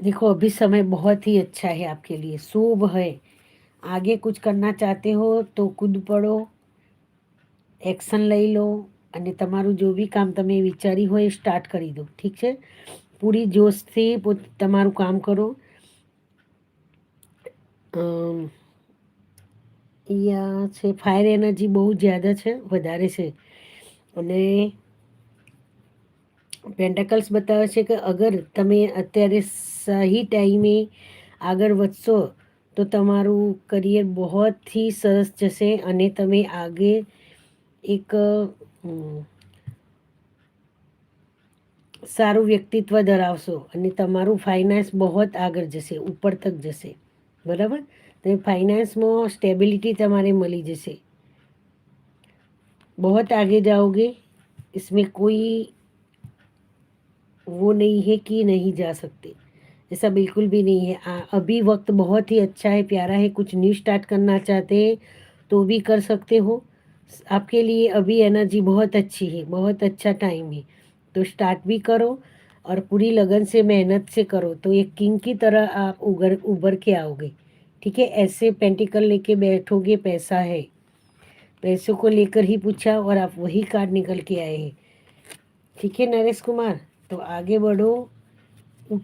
देखो अभी समय बहुत ही अच्छा है आपके लिए, शुभ है। आगे कुछ करना चाहते हो तो कूद પડો, એક્શન લઈ લો અને તમારું જો બી કામ તમે વિચારી હોય એ સ્ટાર્ટ કરી દો. ઠીક છે, પૂરી જોશથી તમારું કામ કરો. અહીંયા છે ફાયર એનર્જી બહુ જ્યાદા છે, વધારે છે. અને પેન્ટાકલ્સ બતાવે છે કે અગર તમે અત્યારે સહી ટાઈમે આગળ વધશો તો તમારું કરિયર બહોત ही સરસ જશે અને તમે આગે એક સારું વ્યક્તિત્વ ધરાવશો અને તમારું ફાઇનાન્સ બહોત આગળ જશે, ઉપર તક જશે. બરાબર, તમે ફાઇનાન્સમાં સ્ટેબિલિટી તમારે મળી જશે. बहुत आगे जाओगे, इसमें कोई वो नहीं है कि नहीं जा सकते, ऐसा बिल्कुल भी नहीं है. अभी वक्त बहुत ही अच्छा है, प्यारा है. कुछ न्यू स्टार्ट करना चाहते हैं तो भी कर सकते हो. आपके लिए अभी एनर्जी बहुत अच्छी है, बहुत अच्छा टाइम है. तो स्टार्ट भी करो और पूरी लगन से मेहनत से करो तो एक किंग की तरह आप उभर के आओगे. ठीक है, ऐसे पेंटिकल लेके बैठोगे, पैसा है, पैसों को लेकर ही पूछा और आप वही कार्ड निकल के आए हैं. ठीक है नरेश कुमार, तो आगे बढ़ो, उठो.